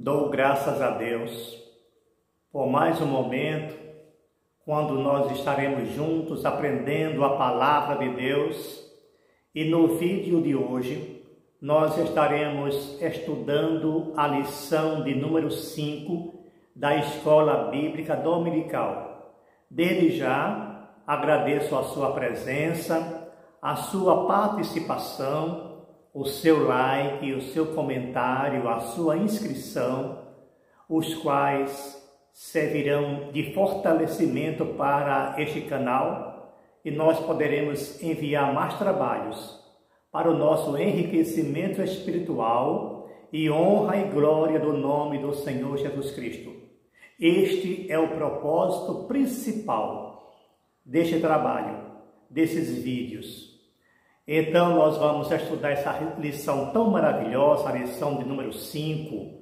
Dou graças a Deus por mais um momento, quando nós estaremos juntos aprendendo a palavra de Deus. E no vídeo de hoje, nós estaremos estudando a lição de número 5 da Escola Bíblica Dominical. Desde já, agradeço a sua presença, a sua participação, o seu like, o seu comentário, a sua inscrição, os quais servirão de fortalecimento para este canal e nós poderemos enviar mais trabalhos para o nosso enriquecimento espiritual e honra e glória do nome do Senhor Jesus Cristo. Este é o propósito principal deste trabalho, desses vídeos. Então, nós vamos estudar essa lição tão maravilhosa, a lição de número 5,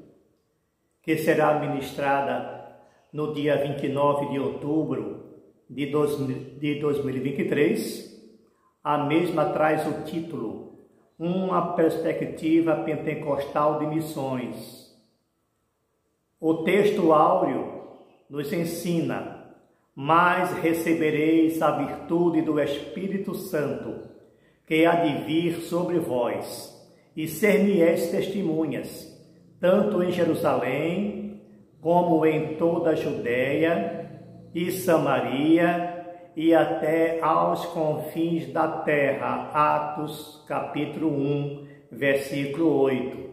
que será ministrada no dia 29 de outubro de 2023. A mesma traz o título, Uma Perspectiva Pentecostal de Missões. O texto áureo nos ensina: mas recebereis a virtude do Espírito Santo, que há de vir sobre vós, e ser-me-eis testemunhas, tanto em Jerusalém, como em toda a Judéia e Samaria, e até aos confins da terra. Atos, capítulo 1, versículo 8.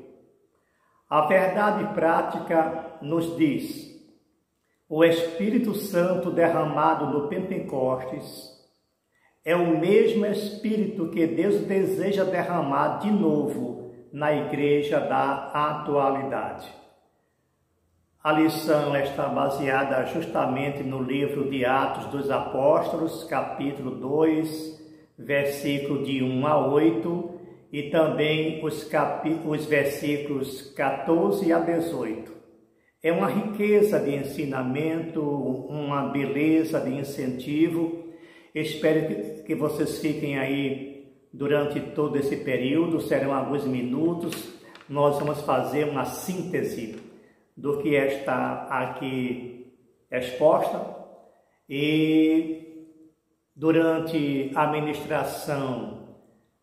A verdade prática nos diz: o Espírito Santo derramado no Pentecostes é o mesmo Espírito que Deus deseja derramar de novo na igreja da atualidade. A lição está baseada justamente no livro de Atos dos Apóstolos, capítulo 2, versículo de 1 a 8, e também os versículos 14 a 18. É uma riqueza de ensinamento, uma beleza de incentivo. Espero que vocês fiquem aí durante todo esse período, serão alguns minutos. Nós vamos fazer uma síntese do que está aqui exposta, e durante a ministração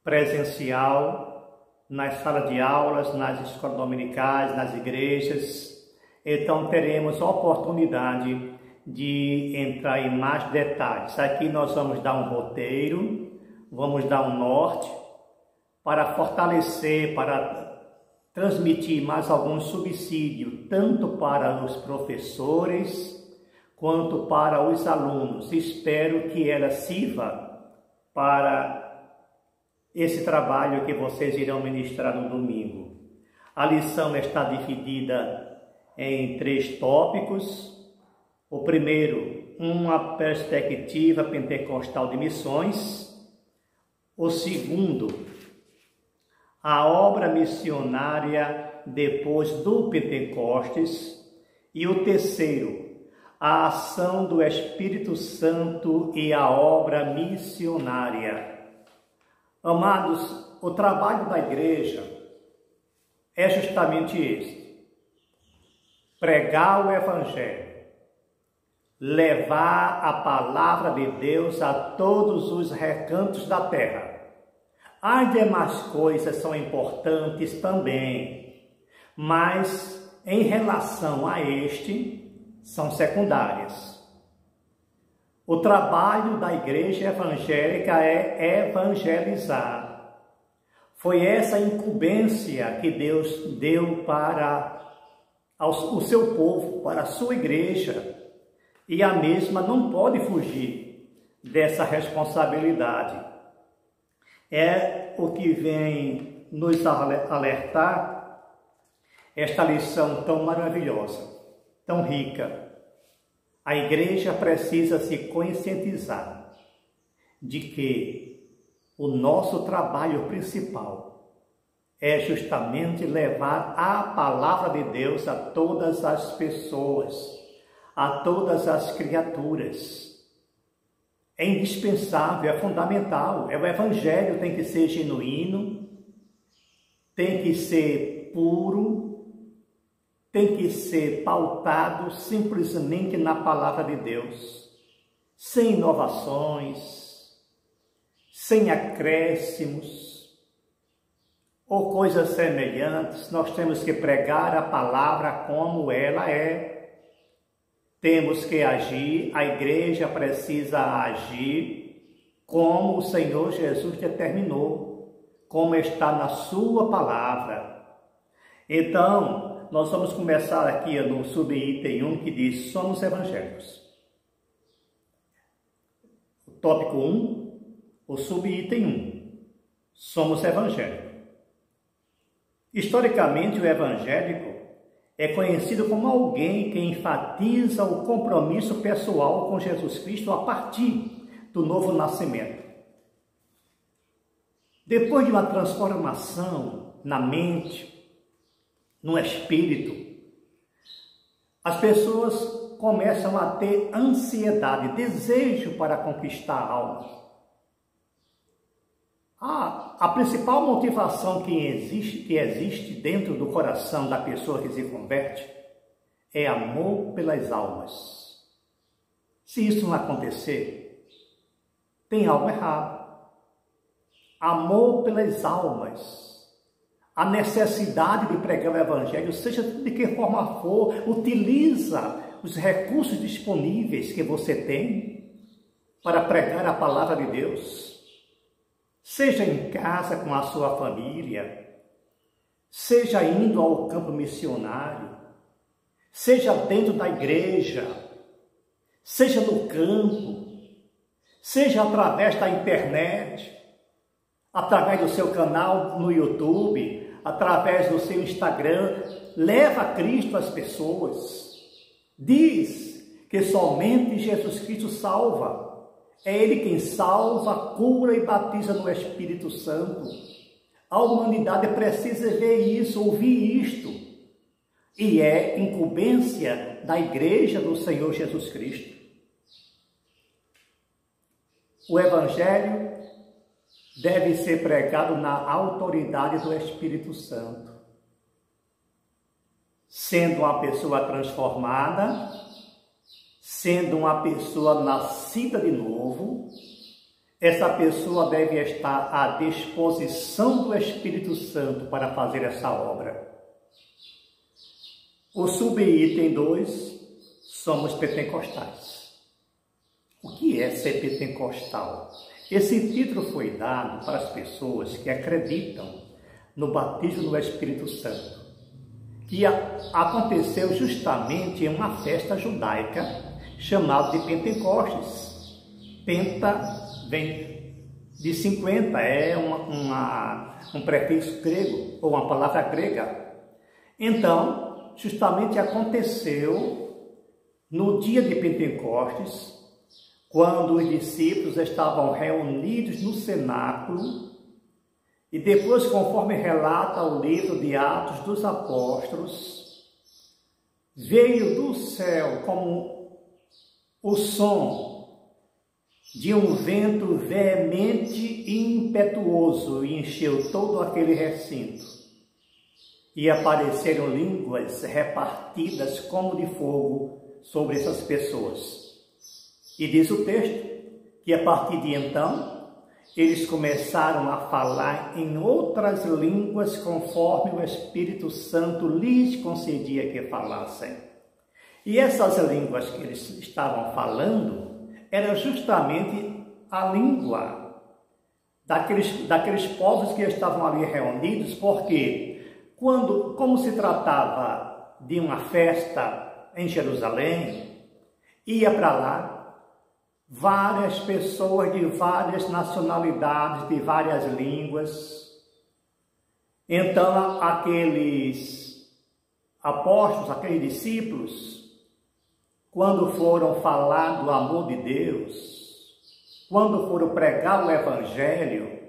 presencial, nas salas de aulas, nas escolas dominicais, nas igrejas, então teremos a oportunidade de entrar em mais detalhes. Aqui nós vamos dar um roteiro, vamos dar um norte para fortalecer, para transmitir mais algum subsídio, tanto para os professores quanto para os alunos. Espero que ela sirva para esse trabalho que vocês irão ministrar no domingo. A lição está dividida em 3 tópicos. O primeiro, uma perspectiva pentecostal de missões. O segundo, a obra missionária depois do Pentecostes. E o terceiro, a ação do Espírito Santo e a obra missionária. Amados, o trabalho da igreja é justamente este: pregar o Evangelho, levar a palavra de Deus a todos os recantos da terra. As demais coisas são importantes também, mas em relação a este, são secundárias. O trabalho da igreja evangélica é evangelizar. Foi essa incumbência que Deus deu para o seu povo, para a sua igreja, e a mesma não pode fugir dessa responsabilidade. É o que vem nos alertar esta lição tão maravilhosa, tão rica. A igreja precisa se conscientizar de que o nosso trabalho principal é justamente levar a palavra de Deus a todas as pessoas, a todas as criaturas. É indispensável, é fundamental. O evangelho tem que ser genuíno, tem que ser puro, tem que ser pautado simplesmente na palavra de Deus, sem inovações, sem acréscimos ou coisas semelhantes. Nós temos que pregar a palavra como ela é. Temos que agir, a igreja precisa agir como o Senhor Jesus determinou, como está na sua palavra. Então, nós vamos começar aqui no subitem 1 que diz: somos evangélicos. O tópico 1, o subitem 1, somos evangélicos. Historicamente, o evangélico é conhecido como alguém que enfatiza o compromisso pessoal com Jesus Cristo a partir do novo nascimento. Depois de uma transformação na mente, no espírito, as pessoas começam a ter ansiedade, desejo para conquistar a alma. A principal motivação que existe dentro do coração da pessoa que se converte é amor pelas almas. Se isso não acontecer, tem algo errado. Amor pelas almas. A necessidade de pregar o Evangelho, seja de que forma for, utiliza os recursos disponíveis que você tem para pregar a palavra de Deus. Seja em casa com a sua família, seja indo ao campo missionário, seja dentro da igreja, seja no campo, seja através da internet, através do seu canal no YouTube, através do seu Instagram, leva Cristo às pessoas. Diz que somente Jesus Cristo salva. É Ele quem salva, cura e batiza no Espírito Santo. A humanidade precisa ver isso, ouvir isto. E é incumbência da Igreja do Senhor Jesus Cristo. O Evangelho deve ser pregado na autoridade do Espírito Santo. Sendo uma pessoa transformada, sendo uma pessoa nascida de novo, essa pessoa deve estar à disposição do Espírito Santo para fazer essa obra. O subitem 2, somos pentecostais. O que é ser pentecostal? Esse título foi dado para as pessoas que acreditam no batismo no Espírito Santo, que aconteceu justamente em uma festa judaica chamada de Pentecostes. Penta vem de 50, é um prefixo grego, ou uma palavra grega. Então, justamente aconteceu no dia de Pentecostes, quando os discípulos estavam reunidos no cenáculo, e depois, conforme relata o livro de Atos dos Apóstolos, veio do céu como o som de um vento veemente e impetuoso e encheu todo aquele recinto. E apareceram línguas repartidas como de fogo sobre essas pessoas. E diz o texto que a partir de então, eles começaram a falar em outras línguas conforme o Espírito Santo lhes concedia que falassem. E essas línguas que eles estavam falando era justamente a língua daqueles povos que estavam ali reunidos, porque como se tratava de uma festa em Jerusalém, ia para lá várias pessoas de várias nacionalidades, de várias línguas. Então, aqueles apóstolos, aqueles discípulos, quando foram falar do amor de Deus, quando foram pregar o Evangelho,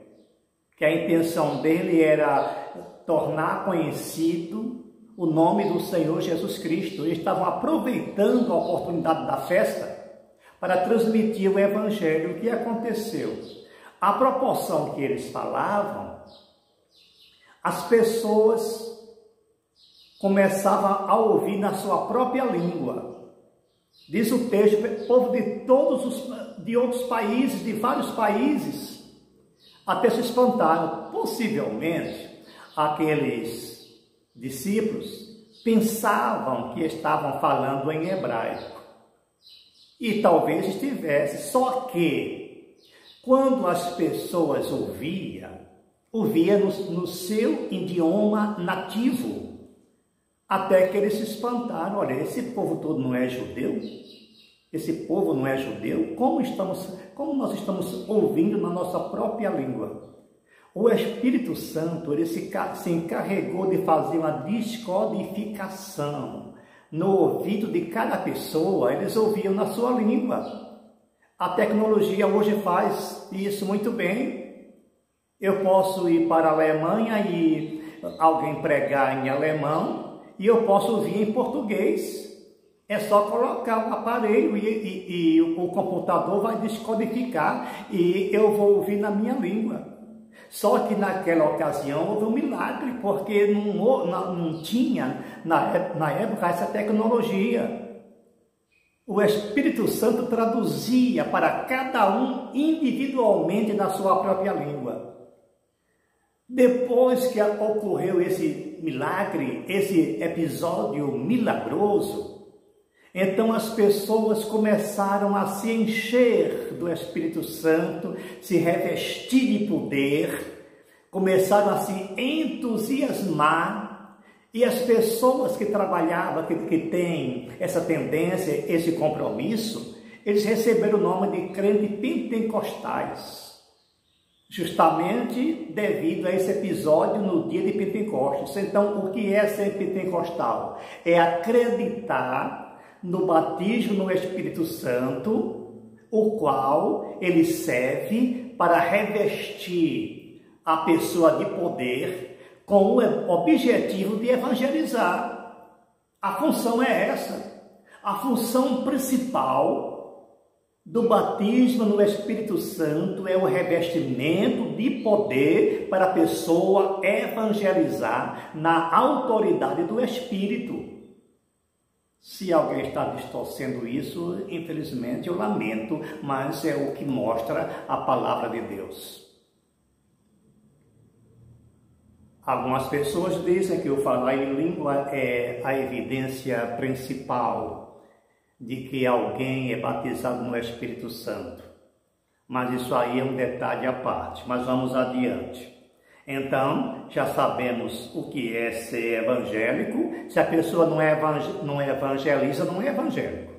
que a intenção dele era tornar conhecido o nome do Senhor Jesus Cristo, eles estavam aproveitando a oportunidade da festa para transmitir o Evangelho. O que aconteceu? A proporção que eles falavam, as pessoas começava a ouvir na sua própria língua. Diz o texto, povo de outros países, de vários países, até se espantaram. Possivelmente, aqueles discípulos pensavam que estavam falando em hebraico. E talvez estivesse, só que quando as pessoas ouviam no seu idioma nativo, até que eles se espantaram. Olha, esse povo todo não é judeu? Esse povo não é judeu? Como nós estamos ouvindo na nossa própria língua? O Espírito Santo, ele se encarregou de fazer uma descodificação no ouvido de cada pessoa. Eles ouviam na sua língua. A tecnologia hoje faz isso muito bem. Eu posso ir para a Alemanha e alguém pregar em alemão e eu posso ouvir em português. É só colocar o aparelho e o computador vai descodificar e eu vou ouvir na minha língua. Só que naquela ocasião houve um milagre, porque não tinha na época essa tecnologia. O Espírito Santo traduzia para cada um individualmente na sua própria língua. Depois que ocorreu esse milagre, esse episódio milagroso, então as pessoas começaram a se encher do Espírito Santo, se revestir de poder, começaram a se entusiasmar, e as pessoas que trabalhavam, que têm essa tendência, esse compromisso, eles receberam o nome de crentes pentecostais, justamente devido a esse episódio no dia de Pentecostes. Então, o que é ser pentecostal? É acreditar no batismo no Espírito Santo, o qual ele serve para revestir a pessoa de poder com o objetivo de evangelizar. A função é essa. A função principal do batismo no Espírito Santo é o revestimento de poder para a pessoa evangelizar na autoridade do Espírito. Se alguém está distorcendo isso, infelizmente eu lamento, mas é o que mostra a palavra de Deus. Algumas pessoas dizem que o falar em língua é a evidência principal de que alguém é batizado no Espírito Santo. Mas isso aí é um detalhe à parte, mas vamos adiante. Então, já sabemos o que é ser evangélico. Se a pessoa não evangeliza, não é evangélico.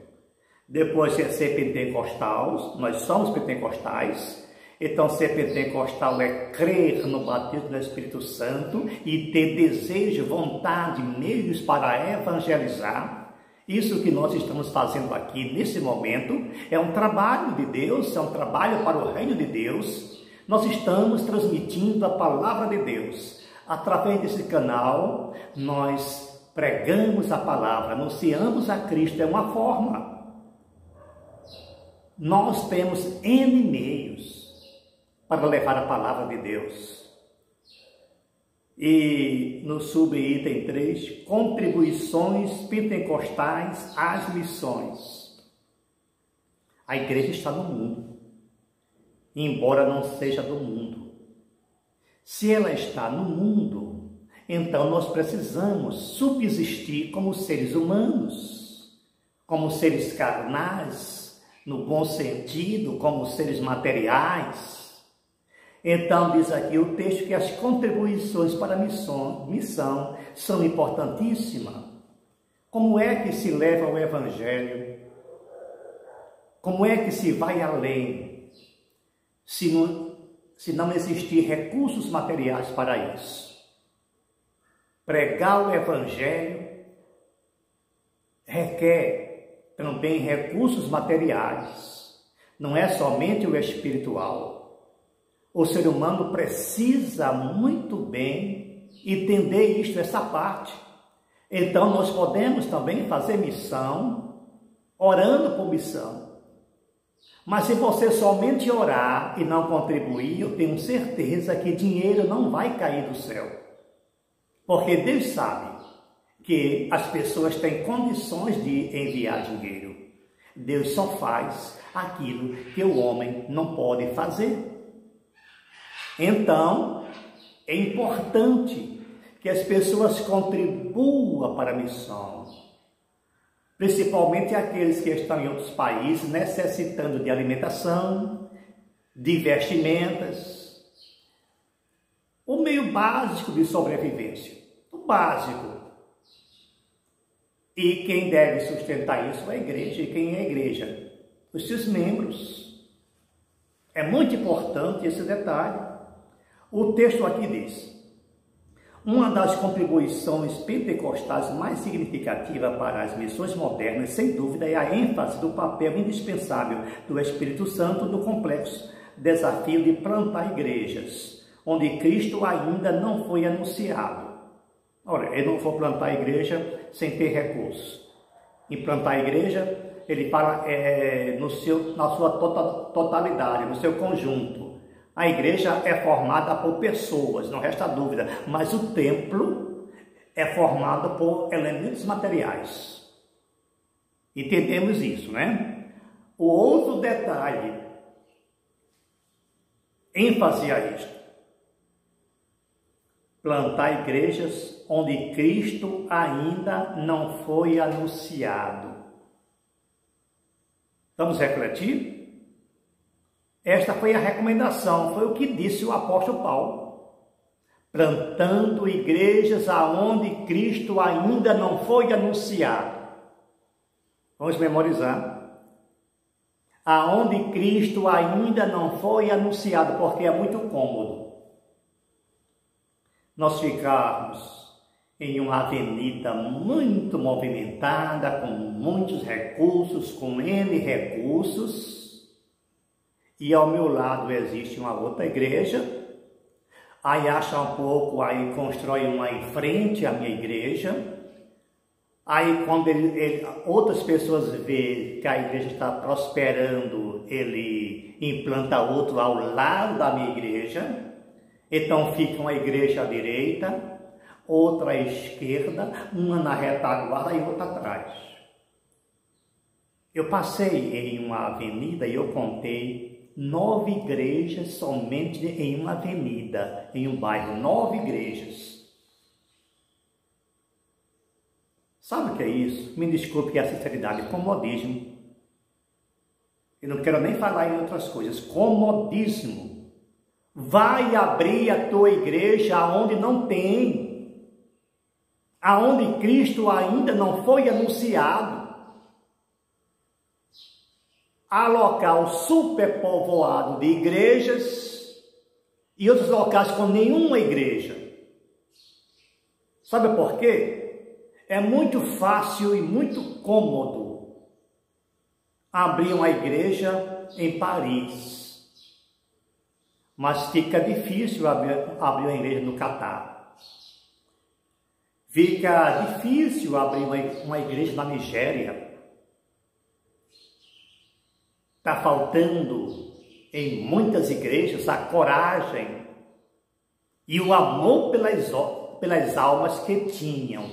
Depois, se é ser pentecostal, nós somos pentecostais. Então, ser pentecostal é crer no batismo do Espírito Santo e ter desejo, vontade, meios para evangelizar. Isso que nós estamos fazendo aqui nesse momento é um trabalho de Deus, é um trabalho para o reino de Deus. Nós estamos transmitindo a palavra de Deus. Através desse canal, nós pregamos a palavra, anunciamos a Cristo, é uma forma. Nós temos N meios para levar a palavra de Deus. E no subitem 3, contribuições pentecostais às missões. A igreja está no mundo, embora não seja do mundo. Se ela está no mundo, então nós precisamos subsistir como seres humanos, como seres carnais, no bom sentido, como seres materiais. Então diz aqui o texto que as contribuições para a missão são importantíssimas. Como é que se leva o Evangelho? Como é que se vai além? Se não existir recursos materiais para isso. Pregar o Evangelho requer também recursos materiais. Não é somente o espiritual. O ser humano precisa muito bem entender isto, essa parte. Então nós podemos também fazer missão, orando por missão. Mas se você somente orar e não contribuir, eu tenho certeza que dinheiro não vai cair do céu. Porque Deus sabe que as pessoas têm condições de enviar dinheiro. Deus só faz aquilo que o homem não pode fazer. Então, é importante que as pessoas contribuam para a missão, principalmente aqueles que estão em outros países necessitando de alimentação, de vestimentas, o meio básico de sobrevivência, o básico. E quem deve sustentar isso é a igreja. E quem é a igreja? Os seus membros. É muito importante esse detalhe. O texto aqui diz: uma das contribuições pentecostais mais significativas para as missões modernas, sem dúvida, é a ênfase do papel indispensável do Espírito Santo no complexo desafio de plantar igrejas, onde Cristo ainda não foi anunciado. Ora, eu não vou plantar a igreja sem ter recursos. Em plantar a igreja, ele fala na sua totalidade, no seu conjunto. A igreja é formada por pessoas, não resta dúvida, mas o templo é formado por elementos materiais. Entendemos isso, né? O outro detalhe, ênfase a isto: plantar igrejas onde Cristo ainda não foi anunciado. Vamos refletir? Esta foi a recomendação, foi o que disse o apóstolo Paulo. Plantando igrejas aonde Cristo ainda não foi anunciado. Vamos memorizar. Aonde Cristo ainda não foi anunciado, porque é muito cômodo nós ficarmos em uma avenida muito movimentada, com muitos recursos, com N recursos, e ao meu lado existe uma outra igreja, aí acha um pouco, aí constrói uma em frente à minha igreja, aí quando outras pessoas veem que a igreja está prosperando, ele implanta outro ao lado da minha igreja. Então fica uma igreja à direita, outra à esquerda, uma na retaguarda e outra atrás. Eu passei em uma avenida e eu contei 9 igrejas somente em uma avenida, em um bairro, 9 igrejas. Sabe o que é isso? Me desculpe a sinceridade, comodismo. Eu não quero nem falar em outras coisas, comodismo. Vai abrir a tua igreja aonde não tem, aonde Cristo ainda não foi anunciado. Há local superpovoado de igrejas e outros locais com nenhuma igreja. Sabe por quê? É muito fácil e muito cômodo abrir uma igreja em Paris. Mas fica difícil abrir uma igreja no Catar. Fica difícil abrir uma igreja na Nigéria. Está faltando em muitas igrejas a coragem e o amor pelas almas que tinham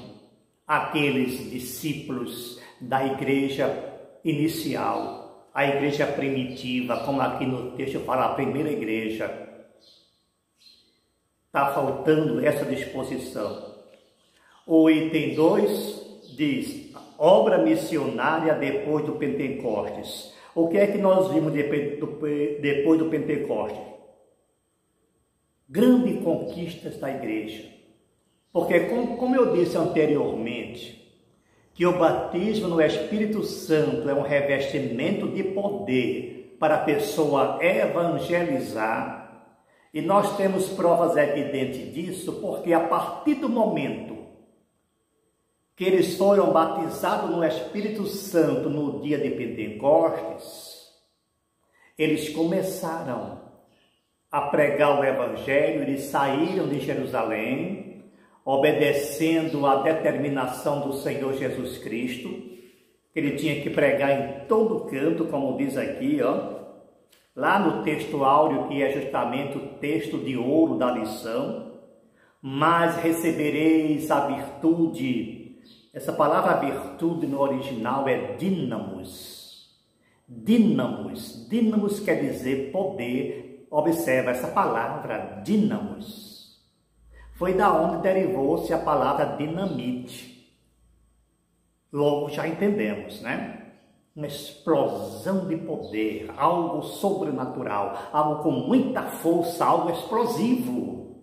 aqueles discípulos da igreja inicial. A igreja primitiva, como aqui no texto fala, a primeira igreja. Está faltando essa disposição. O item 2 diz: obra missionária depois do Pentecostes. O que é que nós vimos depois do Pentecostes? Grandes conquistas da igreja. Porque, como eu disse anteriormente, que o batismo no Espírito Santo é um revestimento de poder para a pessoa evangelizar, e nós temos provas evidentes disso, porque a partir do momento que eles foram batizados no Espírito Santo no dia de Pentecostes, eles começaram a pregar o Evangelho, eles saíram de Jerusalém, obedecendo à determinação do Senhor Jesus Cristo, que ele tinha que pregar em todo canto, como diz aqui, lá no texto áureo, que é justamente o texto de ouro da lição: mas recebereis a virtude Essa palavra virtude no original é dínamos. Dínamos. Dínamos quer dizer poder. Observa essa palavra, dínamos. Foi da onde derivou-se a palavra dinamite. Logo já entendemos, né? Uma explosão de poder, algo sobrenatural, algo com muita força, algo explosivo.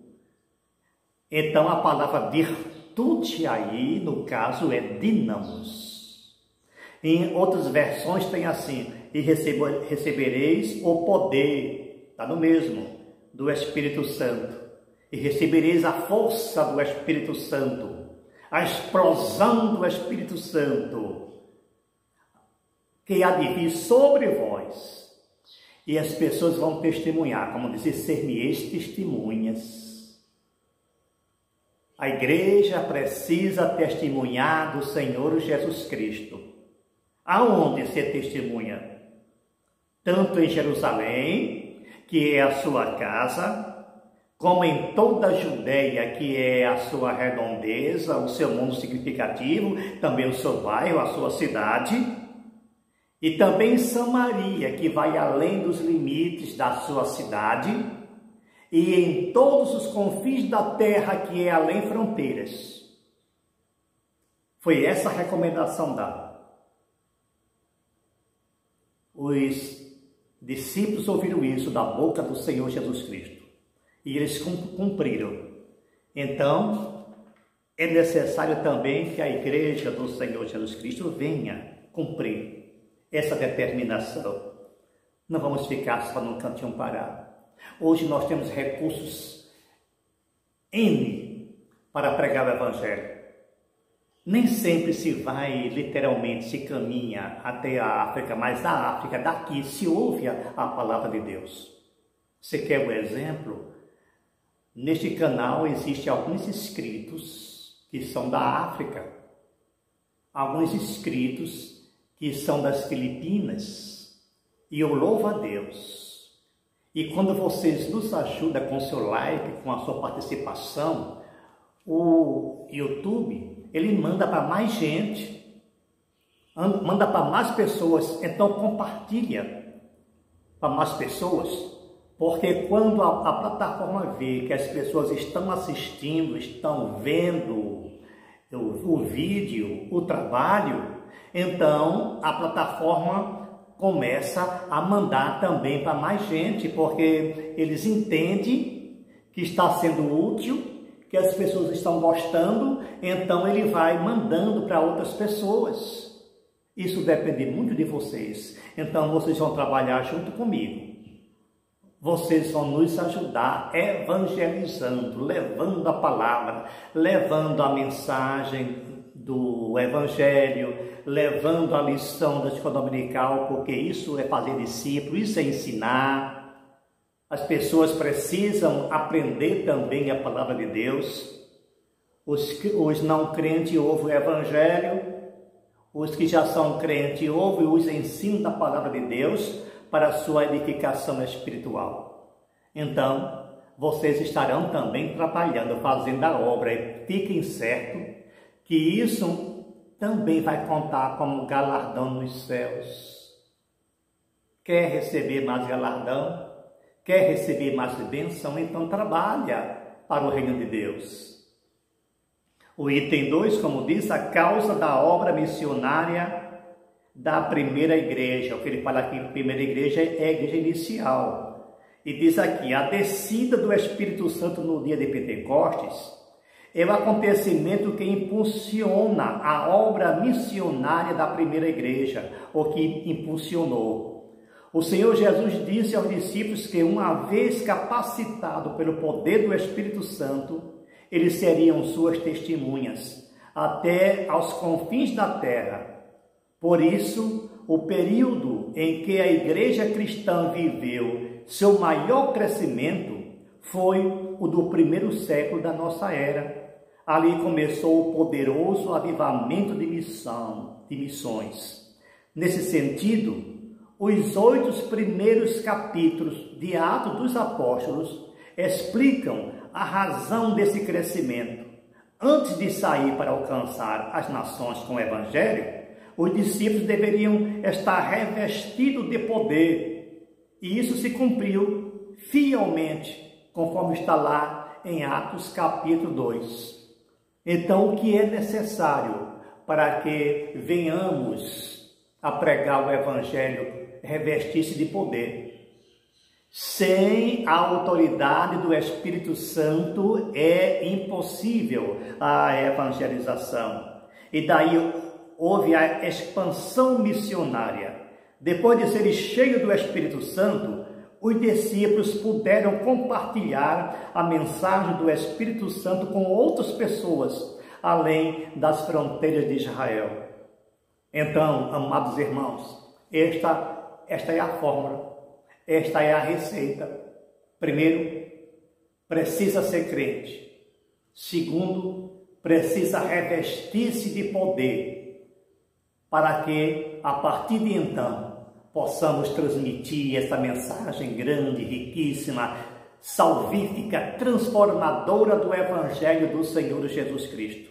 Então a palavra virtude aí, no caso, é dínamos. Em outras versões tem assim, e recebereis o poder, está no mesmo, do Espírito Santo. E recebereis a força do Espírito Santo, a explosão do Espírito Santo, que há de vir sobre vós, e as pessoas vão testemunhar, como dizer, ser-me-eis testemunhas. A igreja precisa testemunhar do Senhor Jesus Cristo. Aonde ser testemunha? Tanto em Jerusalém, que é a sua casa, como em toda a Judéia, que é a sua redondeza, o seu mundo significativo, também o seu bairro, a sua cidade, e também Samaria, que vai além dos limites da sua cidade, e em todos os confins da terra, que é além fronteiras. Foi essa a recomendação dada. Os discípulos ouviram isso da boca do Senhor Jesus Cristo, e eles cumpriram. Então, é necessário também que a igreja do Senhor Jesus Cristo venha cumprir essa determinação. Não vamos ficar só num cantinho parado. Hoje nós temos recursos N para pregar o Evangelho. Nem sempre se vai, literalmente, se caminha até a África, mas da África, daqui, se ouve a palavra de Deus. Você quer um exemplo? Neste canal existem alguns inscritos que são da África, alguns inscritos que são das Filipinas, e eu louvo a Deus. E quando vocês nos ajudam com seu like, com a sua participação, o YouTube, ele manda para mais gente, manda para mais pessoas, então compartilha para mais pessoas, porque quando a plataforma vê que as pessoas estão assistindo, estão vendo o vídeo, o trabalho, então a plataforma começa a mandar também para mais gente, porque eles entendem que está sendo útil, que as pessoas estão gostando, então ele vai mandando para outras pessoas. Isso depende muito de vocês. Então vocês vão trabalhar junto comigo. Vocês vão nos ajudar evangelizando, levando a palavra, levando a mensagem do Evangelho, levando a lição da escola dominical, porque isso é fazer discípulo, isso é ensinar. As pessoas precisam aprender também a palavra de Deus. Os não crentes ouvem o Evangelho, os que já são crentes ouvem os ensinos da palavra de Deus para a sua edificação espiritual. Então, vocês estarão também trabalhando, fazendo a obra, e fiquem certos que isso também vai contar como galardão nos céus. Quer receber mais galardão? Quer receber mais bênção? Então trabalha para o reino de Deus. O item 2, como diz, a causa da obra missionária da primeira igreja. O que ele fala aqui, primeira igreja é a igreja inicial. E diz aqui, a descida do Espírito Santo no dia de Pentecostes é o acontecimento que impulsiona a obra missionária da primeira igreja, ou que impulsionou. O Senhor Jesus disse aos discípulos que, uma vez capacitados pelo poder do Espírito Santo, eles seriam suas testemunhas até aos confins da terra. Por isso, o período em que a igreja cristã viveu seu maior crescimento foi o do primeiro século da nossa era. Ali começou o poderoso avivamento de missões. Nesse sentido, os 8 primeiros capítulos de Atos dos Apóstolos explicam a razão desse crescimento. Antes de sair para alcançar as nações com o Evangelho, os discípulos deveriam estar revestidos de poder. E isso se cumpriu fielmente, conforme está lá em Atos capítulo 2. Então, o que é necessário para que venhamos a pregar o Evangelho revestir-se de poder? Sem a autoridade do Espírito Santo é impossível a evangelização. E daí houve a expansão missionária. Depois de serem cheios do Espírito Santo, os discípulos puderam compartilhar a mensagem do Espírito Santo com outras pessoas, além das fronteiras de Israel. Então, amados irmãos, esta é a fórmula. Esta é a receita. Primeiro, precisa ser crente. Segundo, precisa revestir-se de poder, para que, a partir de então, possamos transmitir essa mensagem grande, riquíssima, salvífica, transformadora do Evangelho do Senhor Jesus Cristo.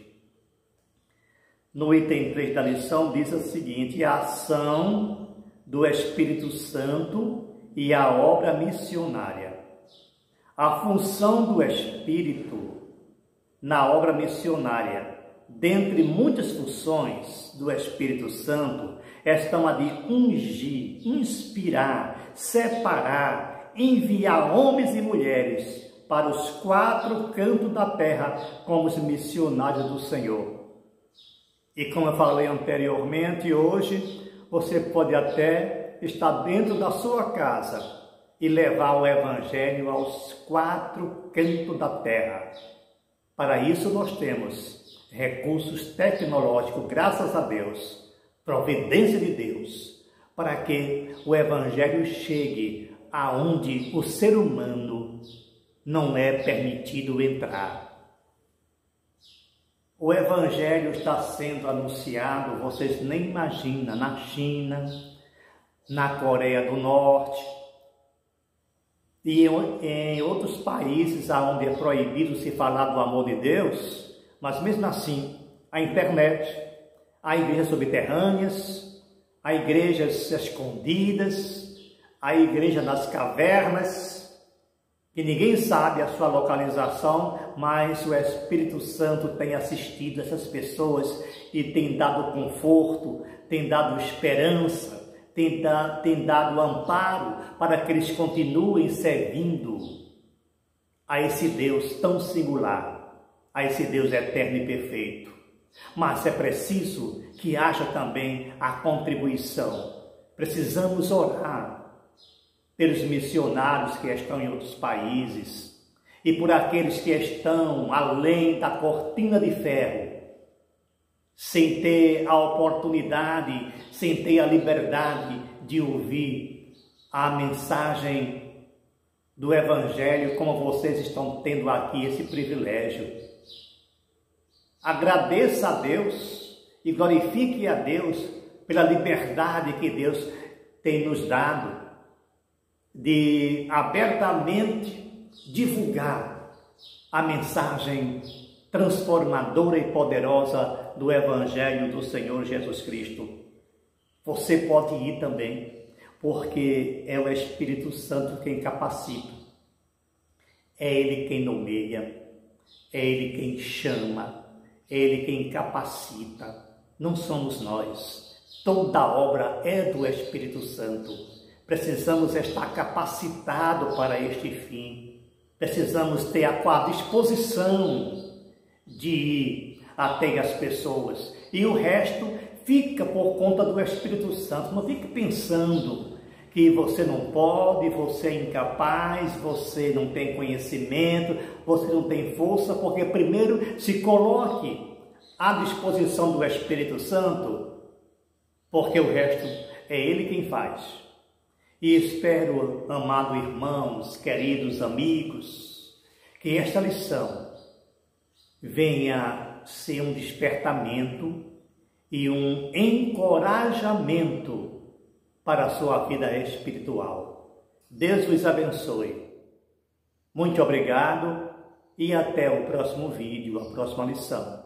No item 3 da lição diz o seguinte: a ação do Espírito Santo e a obra missionária. A função do Espírito na obra missionária, dentre muitas funções do Espírito Santo, estão a de ungir, inspirar, separar, enviar homens e mulheres para os 4 cantos da terra como os missionários do Senhor. E como eu falei anteriormente, hoje você pode até está dentro da sua casa e levar o Evangelho aos 4 cantos da terra. Para isso nós temos recursos tecnológicos, graças a Deus, providência de Deus, para que o Evangelho chegue aonde o ser humano não é permitido entrar. O Evangelho está sendo anunciado, vocês nem imaginam, na China, na Coreia do Norte e em outros países onde é proibido se falar do amor de Deus, mas mesmo assim, a internet, há igrejas subterrâneas, há igrejas escondidas, há igreja nas cavernas, que ninguém sabe a sua localização, mas o Espírito Santo tem assistido essas pessoas e tem dado conforto, tem dado esperança, tem dado amparo para que eles continuem servindo a esse Deus tão singular, a esse Deus eterno e perfeito. Mas é preciso que haja também a contribuição. Precisamos orar pelos missionários que estão em outros países e por aqueles que estão além da cortina de ferro, sem ter a oportunidade, sem ter a liberdade de ouvir a mensagem do Evangelho, como vocês estão tendo aqui esse privilégio. Agradeça a Deus e glorifique a Deus pela liberdade que Deus tem nos dado de abertamente divulgar a mensagem transformadora e poderosa do Evangelho do Senhor Jesus Cristo. Você pode ir também, porque é o Espírito Santo quem capacita, é Ele quem nomeia, é Ele quem chama, é Ele quem capacita, não somos nós. Toda obra é do Espírito Santo. Precisamos estar capacitados para este fim. Precisamos ter a disposição de ir até as pessoas. E o resto fica por conta do Espírito Santo. Não fique pensando que você não pode, você é incapaz, você não tem conhecimento, você não tem força, porque primeiro se coloque à disposição do Espírito Santo, porque o resto é Ele quem faz. E espero, amados irmãos, queridos amigos, que esta lição venha ser um despertamento e um encorajamento para a sua vida espiritual. Deus os abençoe. Muito obrigado e até o próximo vídeo, a próxima lição.